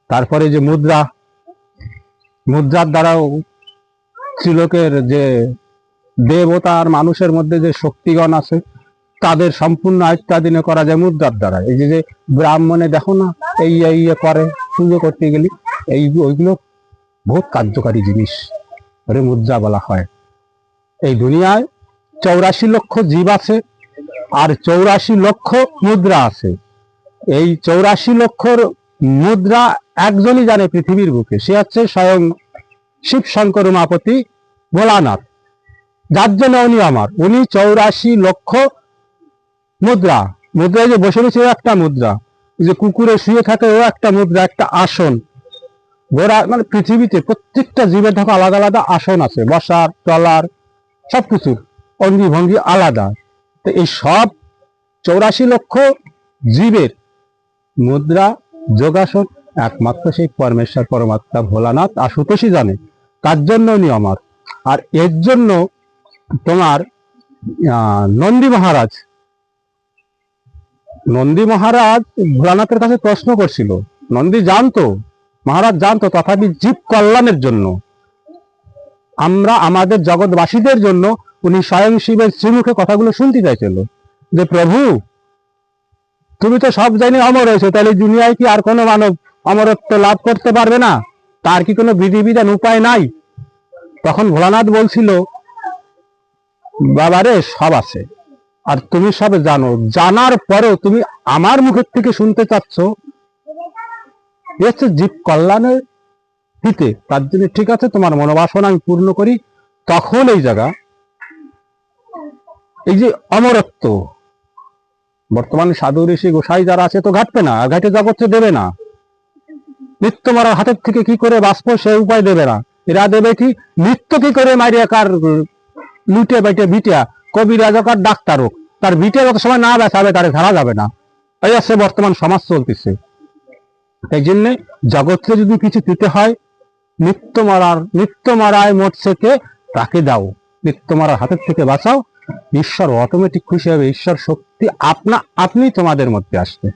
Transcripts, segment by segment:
তারপরে যে মুদ্রার দ্বারাও ত্রিলোকের যে দেবতা আর মানুষের মধ্যে যে শক্তিগণ আছে তাদের সম্পূর্ণ আয়ত্তাধীনে করা যায় মুদ্রার দ্বারা। এই যে ব্রাহ্মণে দেখো না এই করে পুজো করতে গেলি, ওইগুলো বহুত কার্যকারী জিনিস, ওরে মুদ্রা বলা হয়। এই দুনিয়ায় 84 লক্ষ জীব আছে আর 84 লক্ষ মুদ্রা আছে। এই 84 লক্ষর মুদ্রা একজনই জানে পৃথিবীর বুকে, সে হচ্ছে স্বয়ং শিব শঙ্কর উমাপতি ভোলানাথ, যার জন্য উনি 84 লক্ষ মুদ্রায় যে বসে রয়েছে একটা মুদ্রা, যে কুকুরে শুয়ে থাকে ও একটা মুদ্রা, একটা আসন। ঘোড়া মানে পৃথিবীতে প্রত্যেকটা জীবের দেখো আলাদা আলাদা আসন আছে, বসার চলার সবকিছুর অঙ্গি ভঙ্গি আলাদা। তো এই সব 84 লক্ষ জীবের মুদ্রা যোগাসন একমাত্র সেই পরমেশ্বর পরমাত্মা ভোলানাথ আশুতোষই জানে, তার জন্য উনি অমর। আর এর জন্য তোমার নন্দী মহারাজ ভোলানাথের কাছে প্রশ্ন করছিল। নন্দী মহারাজ জানতো, তথাপি জীব কল্যাণের জন্য, আমরা আমাদের জগৎবাসীদের জন্য উনি স্বয়ং শিবের শ্রীমুখে কথাগুলো শুনতে চাইছিল যে প্রভু তুমি তো সব জানি অমর হয়েছে, তাহলে দুনিয়ায় কি আর কোনো মানব অমরত্ব লাভ করতে পারবে না? তার কি কোনো বিধিবিধান উপায় নাই? তখন ভোলানাথ বলছিল, বাবারে সব আছে, আর তুমি সব জানো, জানার পরেও তুমি আমার মুখের থেকে শুনতে চাচ্ছ, হচ্ছে জীব কল্যাণের হিতে, তার জন্য ঠিক আছে তোমার মনোবাসনা আমি পূর্ণ করি। তখন এই জায়গা এই যে অমরত্ব, বর্তমানে সাধু ঋষি গোসাই যারা আছে তো ঘাটবে না, ঘাটে জগৎ দেবে না, নিত্য মারার হাতের থেকে কি করে বাঁচবো সে উপায় দেবে না। এরা দেবে কি নিত্য কি করে মারিয়া কার লুটে বেটে বিটিয়া, কবি রাজকার ডাক্তার হোক, তার বিটে যত সময় না বেচাবে তারে ধরা যাবে না। এই আছে বর্তমান সমাজ চলতেছে। এই জন্যে জগৎকে যদি কিছু দিতে হয়, নিত্য মারায় মরছেকে তাকে দাও, নিত্য মারার হাতের থেকে বাঁচাও, ঈশ্বর অটোমেটিক খুশি হবে, ঈশ্বর শক্তি আপনি তোমাদের মধ্যে আসবে।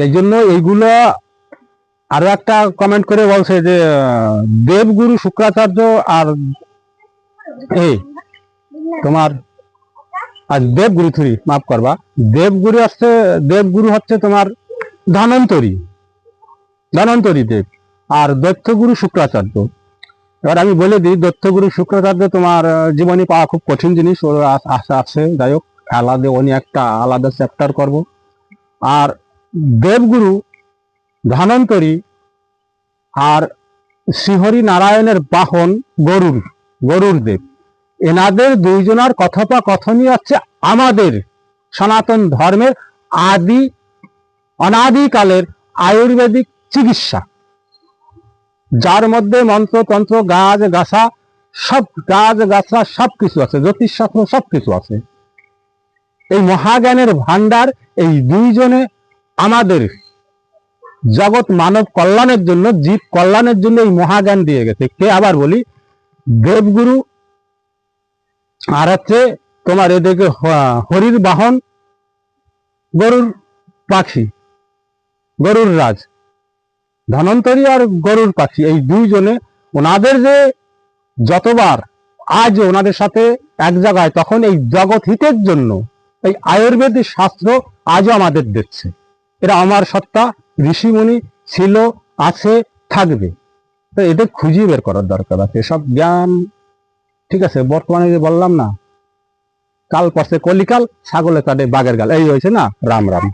এই জন্য এইগুলো আরো একটা কমেন্ট করে বলছে যে দেবগুরু শুক্রাচার্য আর এই তোমার আর দেবগুরু মাফ করবা, দেবগুরু হচ্ছে তোমার ধনন্তরী দেব, আর দত্তগুরু শুক্রাচার্য। এবার আমি বলে দিই, দত্তগুরু শুক্রাচার্য তোমার জীবনী পাওয়া খুব কঠিন জিনিস, ওর আশা আছে, যাই হোক আলাদা উনি একটা আলাদা চ্যাপ্টার করব। আর দেবগুরু ধনন্তরী আর শ্রীহরি নারায়ণের বাহন গরুর দেব, এনাদের দুইজনার কথোপকথনই হচ্ছে আমাদের সনাতন ধর্মের অনাদিকালের আয়ুর্বেদিক চিকিৎসা, যার মধ্যে মন্ত্রতন্ত্র গাছ গাছরা সবকিছু আছে, জ্যোতিষশাস্ত্র সবকিছু আছে। এই মহাজ্ঞানের ভান্ডার এই দুইজনে আমাদের জগৎ মানব কল্যাণের জন্য, জীব কল্যাণের জন্য এই মহাজ্ঞান দিয়ে গেছে। কে আবার বলি, দেবগুরু আর হচ্ছে তোমার এদিকে হরির বাহন গরুর পাখি, গরুর রাজ ধনন্তরী আর গরুর পাখি, এই দুইজনে ওনাদের যে যতবার আজ ওনাদের সাথে এক জায়গায়, তখন এই জগৎ হিতের জন্য এই আয়ুর্বেদিক শাস্ত্র আজও আমাদের দিচ্ছে। এরা আমার সত্তা, ঋষিমুনি ছিল, আছে, থাকবে। তো এদের খুঁজিয়ে বের করার দরকার আছে এসব জ্ঞান। ঠিক আছে, বর্তমানে যে বললাম না, কাল পরশে কলিকাল, ছাগলে কাটে বাঘের গাল, এই হয়েছে না। রাম রাম।